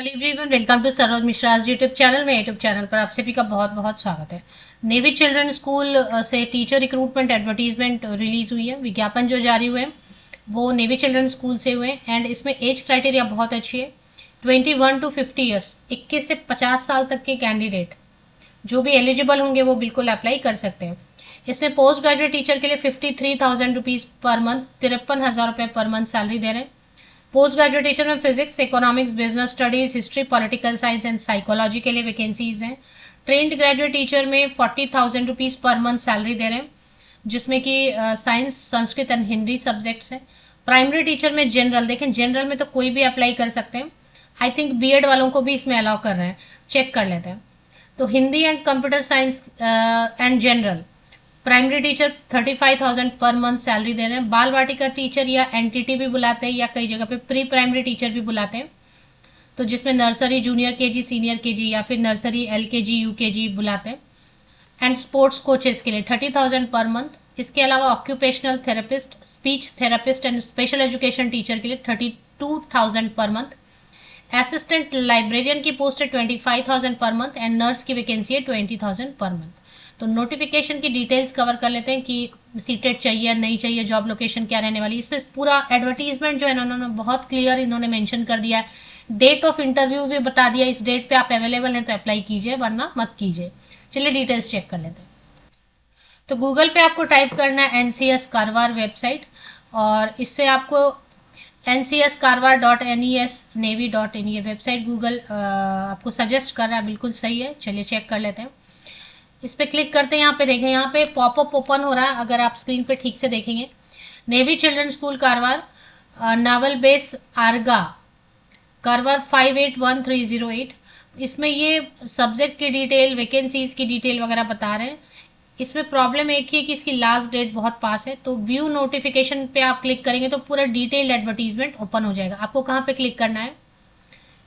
Hello everyone, welcome to Saroj Mishra's YouTube channel में। YouTube channel पर आप सभी का बहुत बहुत स्वागत है। नेवी चिल्ड्रन स्कूल से टीचर रिक्रूटमेंट एडवर्टीजमेंट रिलीज हुई है। विज्ञापन जो जारी हुए हैं वो नेवी चिल्ड्रन स्कूल से हुए हैं एंड इसमें एज क्राइटेरिया बहुत अच्छी है। 21 to 50 ईयर्स, 21 से 50 साल तक के कैंडिडेट जो भी एलिजिबल होंगे वो बिल्कुल अप्लाई कर सकते हैं। इसमें पोस्ट ग्रेजुएट टीचर के लिए 53,000 रुपीज पर मंथ, 53,000 रुपये पर मंथ सैलरी दे रहे हैं। पोस्ट ग्रेजुएट टीचर में physics, economics, business studies, history, political science and psychology के लिए वैकेंसीज हैं। ट्रेंड ग्रेजुएट टीचर में 40,000 रुपीज पर मंथ सैलरी दे रहे हैं, जिसमें कि science, Sanskrit and Hindi subjects हैं। प्राइमरी टीचर में जनरल, देखें जनरल में तो कोई भी अप्लाई कर सकते हैं। आई थिंक बीएड वालों को भी इसमें अलाउ कर रहे हैं, चेक कर लेते हैं। तो Hindi and computer science and general primary teacher 35,000 पर मंथ सैलरी दे रहे हैं। बाल वाटिका टीचर या एनटीटी भी बुलाते हैं या कई जगह पे प्री प्राइमरी टीचर भी बुलाते हैं, तो जिसमें nursery, junior KG, senior KG या फिर नर्सरी, एलकेजी, यूकेजी बुलाते हैं। एंड स्पोर्ट्स कोचेस के लिए 30,000 पर मंथ। इसके अलावा occupational therapist, speech therapist and special education teacher के लिए 32,000 पर मंथ। असिस्टेंट लाइब्रेरियन की पोस्ट है 25,000 पर मंथ एंड नर्स की वैकेंसी है 20,000 पर मंथ। तो नोटिफिकेशन की डिटेल्स कवर कर लेते हैं कि सीटेड चाहिए नहीं चाहिए, जॉब लोकेशन क्या रहने वाली। इसमें पूरा एडवर्टीजमेंट जो है इन्होंने बहुत क्लियर इन्होंने मेंशन कर दिया है। डेट ऑफ इंटरव्यू भी बता दिया, इस डेट पे आप अवेलेबल हैं तो अप्लाई कीजिए वरना मत कीजिए। चलिए डिटेल्स चेक कर लेते हैं। तो गूगल पे आपको टाइप करना है एनसीएस कारवार वेबसाइट, और इससे आपको ncaskarwar.nes.navy.in ये वेबसाइट गूगल आपको सजेस्ट कर रहा है, बिल्कुल सही है। चलिए चेक कर लेते हैं। इस पर क्लिक करते हैं। यहाँ पे देखें, यहाँ पे पॉपअप ओपन हो रहा है, अगर आप स्क्रीन पे ठीक से देखेंगे। Navy children School Karwar, naval base Arga, Karwar 581308। इसमें ये सब्जेक्ट की डिटेल, वैकेंसीज की डिटेल वगैरह बता रहे हैं। इसमें प्रॉब्लम एक ही है कि इसकी लास्ट डेट बहुत पास है, तो व्यू नोटिफिकेशन पे आप क्लिक करेंगे तो पूरा डिटेल्ड एडवर्टीजमेंट ओपन हो जाएगा। आपको कहाँ पे क्लिक करना है,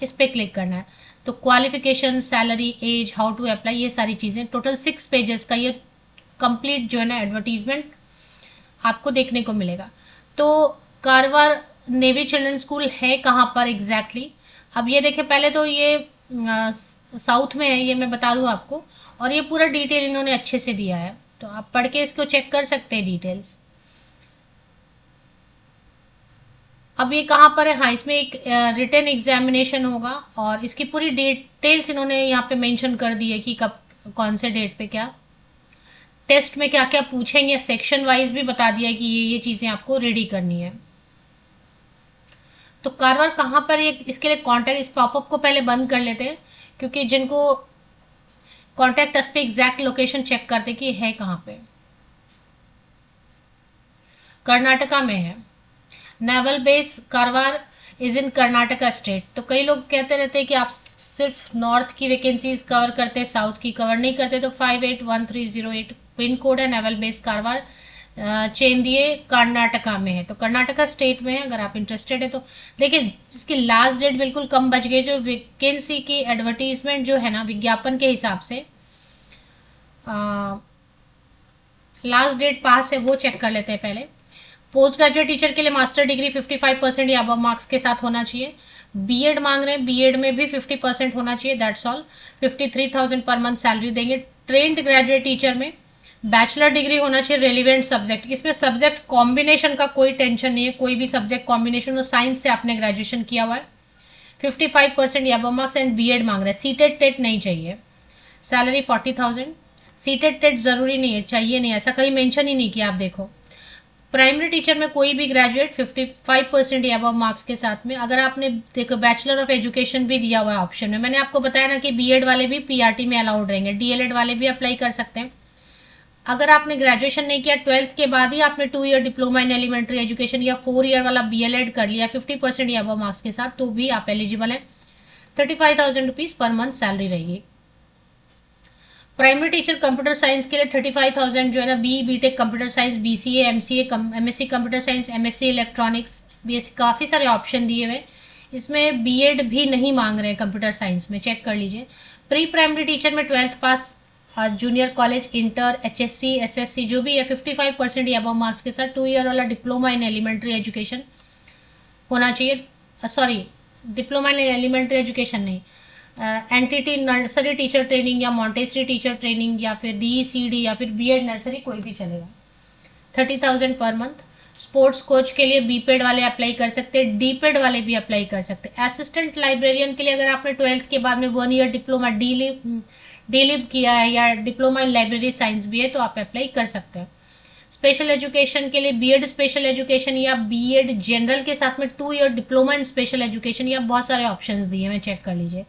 इस पे क्लिक करना है। तो qualification, salary, age, how to apply, ये सारी चीजें टोटल 6 पेजेस का ये कंप्लीट जो है ना एडवर्टीजमेंट आपको देखने को मिलेगा। तो कारवार नेवी चिल्ड्रन स्कूल है कहाँ पर एग्जैक्टली अब ये देखें। पहले तो ये साउथ में है, ये मैं बता दूं आपको, और ये पूरा डिटेल इन्होंने अच्छे से दिया है, तो आप पढ़ के इसको चेक कर सकते हैं डिटेल्स। अब ये कहाँ पर है, हाँ इसमें एक रिटन एग्जामिनेशन होगा और इसकी पूरी डिटेल्स इन्होंने यहाँ पे मेंशन कर दी है कि कब, कौन से डेट पे क्या टेस्ट में क्या क्या पूछेंगे। सेक्शन वाइज भी बता दिया है कि ये चीजें आपको रेडी करनी है। तो कारवार कहाँ पर, ये इसके लिए कॉन्टेक्ट, इस पॉपअप को पहले बंद कर लेते हैं, क्योंकि जिनको कॉन्टेक्ट अस पे एग्जैक्ट लोकेशन चेक करते कि है कहाँ पे। कर्नाटका में है। Naval base Karwar is in Karnataka state. तो कई लोग कहते रहते हैं कि आप सिर्फ नॉर्थ की वैकेंसीज कवर करते हैं, साउथ की कवर नहीं करते। तो 581308 पिन कोड है, नेवल बेस कारवार, चेंदिए कर्नाटका में है। तो कर्नाटका स्टेट में है, अगर आप इंटरेस्टेड है तो। देखिए जिसकी लास्ट डेट बिल्कुल कम बच गई, जो वैकेंसी की एडवर्टीजमेंट जो है ना विज्ञापन के हिसाब से लास्ट डेट पास है, वो चेक कर लेते हैं पहले। पोस्ट ग्रेजुएट टीचर के लिए मास्टर डिग्री 55% या अबव मार्क्स के साथ होना चाहिए। बीएड मांग रहे हैं, बीएड में भी 50% होना चाहिए, दैट्स ऑल। 53,000 पर मंथ सैलरी देंगे। ट्रेंड ग्रेजुएट टीचर में बैचलर डिग्री होना चाहिए रेलिवेंट सब्जेक्ट। इसमें सब्जेक्ट कॉम्बिनेशन का कोई टेंशन नहीं है, कोई भी सब्जेक्ट कॉम्बिनेशन, साइंस से आपने ग्रेजुएशन किया हुआ है। 55% या अबव मार्क्स एंड बीएड मांग रहे हैं। सीटेड टेट नहीं चाहिए। सैलरी 40,000। सीटेड टेट जरूरी नहीं है, चाहिए नहीं, ऐसा कहीं मेंशन ही नहीं किया। आप देखो प्राइमरी टीचर में कोई भी ग्रेजुएट 55% या अबव मार्क्स के साथ में। अगर आपने देखो बैचलर ऑफ एजुकेशन भी दिया हुआ है ऑप्शन में, मैंने आपको बताया ना कि बीएड वाले भी पीआरटी में अलाउड रहेंगे, डीएलएड वाले भी अप्लाई कर सकते हैं। अगर आपने ग्रेजुएशन नहीं किया, 12th के बाद ही आपने 2 year diploma in elementary education या 4 ईयर वाला बीएलएड कर लिया 50% या अबव मार्क्स के साथ, तो भी आप एलिजिबल है। 35,000 रुपीज पर मंथ सैलरी रहेगी। प्राइमरी टीचर कंप्यूटर साइंस के लिए 35,000 जो है ना, BTech computer science, BCA, MCA, MSc computer science, MSc electronics, BSc, काफी सारे ऑप्शन दिए हुए। इसमें बीएड भी नहीं मांग रहे हैं कंप्यूटर साइंस में, चेक कर लीजिए। प्री प्राइमरी टीचर में 12th pass, junior college, inter, HSC, SSC जो भी है 55% या अबव मार्क्स के साथ 2 ईयर वाला डिप्लोमा इन एलिमेंट्री एजुकेशन होना चाहिए। Sorry, diploma in elementary education नहीं, एनटीटी नर्सरी टीचर ट्रेनिंग या मॉन्टेसरी टीचर ट्रेनिंग या फिर डीईसीडी या फिर बीएड नर्सरी कोई भी चलेगा। 30,000 पर मंथ। स्पोर्ट्स कोच के लिए बीपेड वाले अप्लाई कर सकते हैं, डीपेड वाले भी अप्लाई कर सकते हैं। असिस्टेंट लाइब्रेरियन के लिए अगर आपने 12th के बाद में 1 ईयर डिप्लोमा डीलिव किया है या डिप्लोमा इन लाइब्रेरी साइंस भी है तो आप अप्लाई कर सकते हैं। स्पेशल एजुकेशन के लिए बीएड स्पेशल एजुकेशन या बीएड जनरल के साथ में 2 ईयर डिप्लोमा इन स्पेशल एजुकेशन, या बहुत सारे ऑप्शंस दिए हैं, चेक कर लीजिए।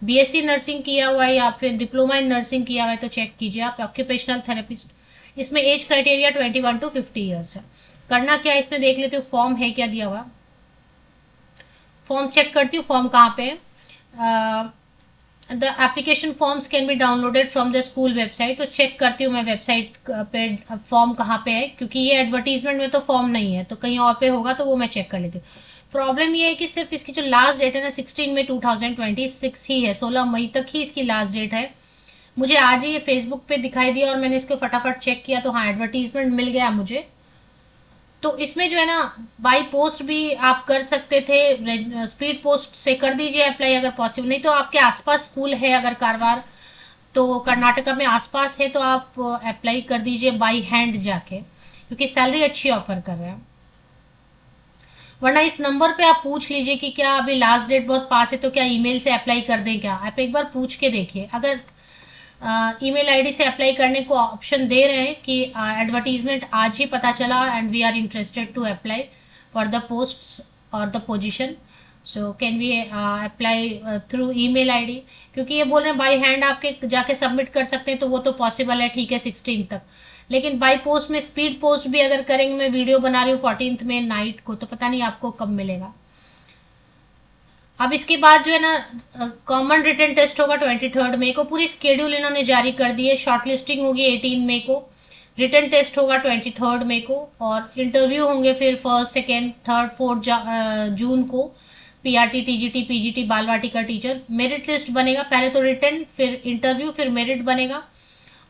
बीएससी नर्सिंग किया हुआ है या फिर डिप्लोमा इन नर्सिंग किया हुआ है तो चेक कीजिए आप। ऑक्यूपेशनल थेरेपिस्ट, इसमें एज क्राइटेरिया 21 to 50 ईयर्स है। करना क्या है इसमें देख लेते हो, फॉर्म है क्या दिया हुआ, फॉर्म चेक करती हूँ फॉर्म कहाँ पे है। The application forms can be downloaded from the school website, तो चेक करती हूँ मैं वेबसाइट पे फॉर्म कहाँ पे है, क्योंकि ये एडवर्टीजमेंट में तो फॉर्म नहीं है, तो कहीं और पे होगा तो वो मैं चेक कर लेती हूँ। प्रॉब्लम ये है कि सिर्फ इसकी जो लास्ट डेट है ना 16 मई 2026 ही है, 16 मई तक ही इसकी लास्ट डेट है। मुझे आज ही ये फेसबुक पे दिखाई दिया और मैंने इसको फटाफट चेक किया तो हाँ एडवर्टीजमेंट मिल गया मुझे। तो इसमें जो है ना बाई पोस्ट भी आप कर सकते थे, स्पीड पोस्ट से कर दीजिए अप्लाई अगर पॉसिबल, नहीं तो आपके आसपास स्कूल है अगर कारवार तो कर्नाटका में आसपास है तो आप अप्लाई कर दीजिए बाई हैंड जाके, क्योंकि सैलरी अच्छी ऑफर कर रहे हैं। वरना इस नंबर पे आप पूछ लीजिए कि क्या अभी लास्ट डेट बहुत पास है तो क्या ईमेल से अप्लाई कर दें क्या, आप एक बार पूछ के देखिए। अगर ईमेल आईडी से अप्लाई करने को ऑप्शन दे रहे हैं कि एडवर्टीजमेंट आज ही पता चला and we are interested to apply for the posts और the position, so can we apply through email ID, क्योंकि ये बोल रहे हैं बाई हैंड आपके जाके सबमिट कर सकते हैं तो वो तो पॉसिबल है, ठीक है 16 तक, लेकिन बाई पोस्ट में स्पीड पोस्ट भी अगर करेंगे, मैं वीडियो बना रही हूँ 14th में नाइट को, तो पता नहीं आपको कब मिलेगा। अब इसके बाद जो है ना कॉमन रिटन टेस्ट होगा 23 मई को, पूरी स्केड्यूल इन्होंने जारी कर दी है। शॉर्ट लिस्टिंग होगी 18 मई को, रिटन टेस्ट होगा 23 मई को, और इंटरव्यू होंगे फिर 1st, 2nd, 3rd, 4th जून को। पीआरटी, टीजीटी, पीजीटी, बाल वाटिका टीचर, मेरिट लिस्ट बनेगा, पहले तो रिटन फिर इंटरव्यू फिर मेरिट बनेगा।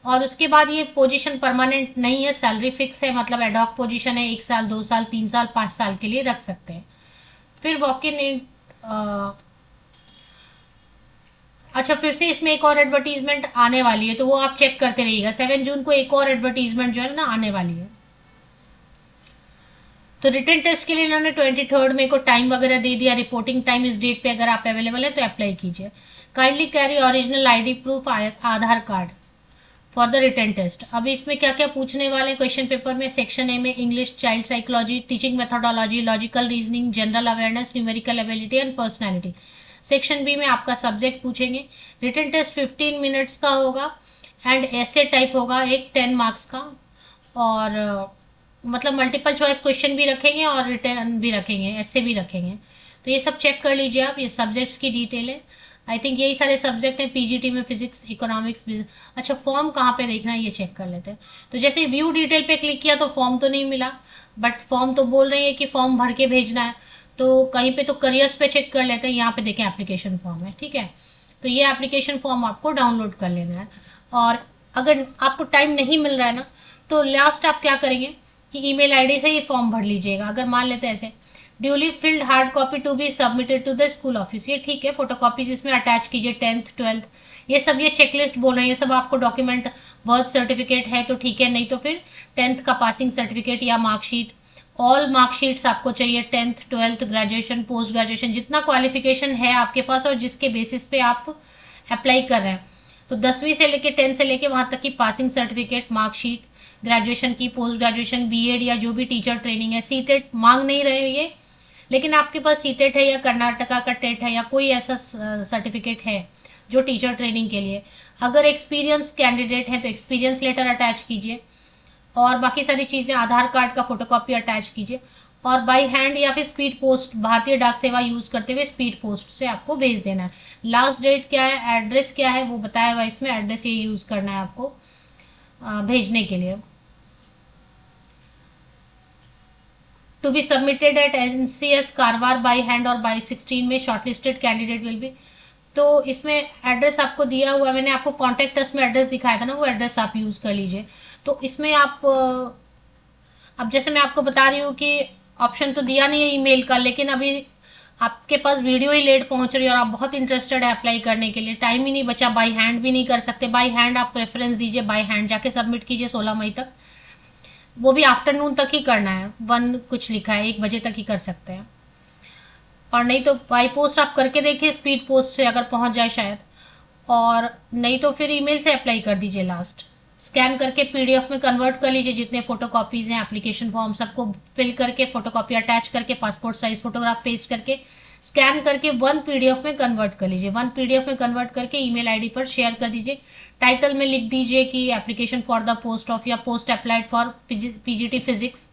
और उसके बाद ये पोजीशन परमानेंट नहीं है, सैलरी फिक्स है, मतलब एडॉक पोजीशन है, 1 साल 2 साल 3 साल 5 साल के लिए रख सकते हैं। फिर वॉक इन अच्छा फिर से इसमें एक और एडवर्टीजमेंट आने वाली है तो वो आप चेक करते रहिएगा। 7 जून को एक और एडवर्टीजमेंट जो है ना आने वाली है। तो रिटन टेस्ट के लिए इन्होंने 23 मई को टाइम वगैरह दे दिया, रिपोर्टिंग टाइम इस डेट पे अगर आप अवेलेबल है तो अप्लाई कीजिए। Kindly carry original ID proof, Aadhaar card for the written test. अब इसमें क्या क्या पूछने वाले क्वेश्चन पेपर में, सेक्शन ए में English, child psychology, teaching methodology, logical reasoning, general awareness, numerical ability and personality. Section B में आपका सब्जेक्ट पूछेंगे। रिटन टेस्ट 15 मिनट्स का होगा एंड ऐसे टाइप होगा एक 10 मार्क्स का, और मतलब मल्टीपल चॉइस क्वेश्चन भी रखेंगे और रिटर्न भी रखेंगे, ऐसे भी रखेंगे। तो ये सब चेक कर लीजिए आप, ये सब्जेक्ट्स की डिटेल है। आई थिंक यही सारे सब्जेक्ट हैं पीजीटी में, फिजिक्स, इकोनॉमिक्स, अच्छा फॉर्म कहाँ पे देखना है ये चेक कर लेते हैं। तो जैसे व्यू डिटेल पे क्लिक किया तो फॉर्म तो नहीं मिला, बट फॉर्म तो बोल रही है कि फॉर्म भर के भेजना है, तो कहीं पे तो करियर्स पे चेक कर लेते हैं, यहाँ पे देखें एप्लीकेशन फॉर्म है, ठीक है। तो ये एप्लीकेशन फॉर्म आपको डाउनलोड कर लेना है। और अगर आपको टाइम नहीं मिल रहा है ना तो लास्ट आप क्या करेंगे कि ईमेल आईडी से ये फॉर्म भर लीजिएगा। अगर मान लेते हैं ऐसे, duly filled hard copy to be submitted to the school office, ये ठीक है, फोटोकॉपीज इसमें अटैच कीजिए, 10th 12th ये सब, ये चेकलिस्ट बोल रहे हैं, ये सब आपको डॉक्यूमेंट, बर्थ सर्टिफिकेट है तो ठीक है, नहीं तो फिर 10th का पासिंग सर्टिफिकेट या मार्कशीट, ऑल मार्कशीट्स आपको चाहिए, 10th 12th graduation, post graduation, जितना क्वालिफिकेशन है आपके पास और जिसके बेसिस पे आप अप्लाई कर रहे हैं। तो 10वीं से लेके 10 से लेके वहां तक की पासिंग सर्टिफिकेट, मार्कशीट, ग्रेजुएशन की, पोस्ट ग्रेजुएशन, बीएड या जो भी टीचर ट्रेनिंग है, सीटेट मांग नहीं रहे ये, लेकिन आपके पास सीटेट है या कर्नाटका का टेट है या कोई ऐसा सर्टिफिकेट है जो टीचर ट्रेनिंग के लिए, अगर एक्सपीरियंस कैंडिडेट है तो एक्सपीरियंस लेटर अटैच कीजिए, और बाकी सारी चीज़ें, आधार कार्ड का फोटोकॉपी अटैच कीजिए, और बाई हैंड या फिर स्पीड पोस्ट, भारतीय डाक सेवा यूज करते हुए स्पीड पोस्ट से आपको भेज देना है। लास्ट डेट क्या है, एड्रेस क्या है वो बताया हुआ इसमें, एड्रेस ये यूज करना है आपको भेजने के लिए। To be submitted at NCS Karwar by hand और बाई 16 में शॉर्टलिस्टेड कैंडिडेट विल बी। तो इसमें एड्रेस आपको दिया हुआ है, मैंने आपको कॉन्टेक्ट अस में एड्रेस दिखाया था ना, वो एड्रेस आप यूज कर लीजिए। तो इसमें आप अब जैसे मैं आपको बता रही हूँ कि ऑप्शन तो दिया नहीं है ईमेल का, लेकिन अभी आपके पास वीडियो ही लेट पहुंच रही है और आप बहुत इंटरेस्टेड है अप्लाई करने के लिए, टाइम ही नहीं बचा, बाय हैंड भी नहीं कर सकते, बाय हैंड आप प्रेफरेंस दीजिए, बाय हैंड जाके सबमिट कीजिए 16 मई तक, वो भी आफ्टरनून तक ही करना है, 1 कुछ लिखा है, 1 बजे तक ही कर सकते हैं। और नहीं तो बाई पोस्ट आप करके देखिए, स्पीड पोस्ट से अगर पहुंच जाए शायद, और नहीं तो फिर ईमेल से अप्लाई कर दीजिए लास्ट। स्कैन करके पीडीएफ में कन्वर्ट कर लीजिए, जितने फोटोकॉपीज हैं एप्लीकेशन फॉर्म सबको फिल करके फोटोकॉपी अटैच करके पासपोर्ट साइज फोटोग्राफ पेस्ट करके स्कैन करके 1 पीडीएफ में कन्वर्ट कर लीजिए। 1 पीडीएफ में कन्वर्ट करके ईमेल आईडी पर शेयर कर दीजिए। टाइटल में लिख दीजिए कि application for the post of या post applied for PGT physics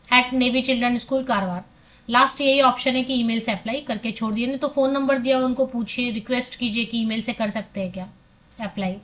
at Navy children School Karwar. Last यही ऑप्शन है कि ईमेल से अप्लाई करके छोड़ दिए, नहीं तो फोन नंबर दिया उनको पूछिए, रिक्वेस्ट कीजिए कि ईमेल से कर सकते हैं क्या अप्लाई।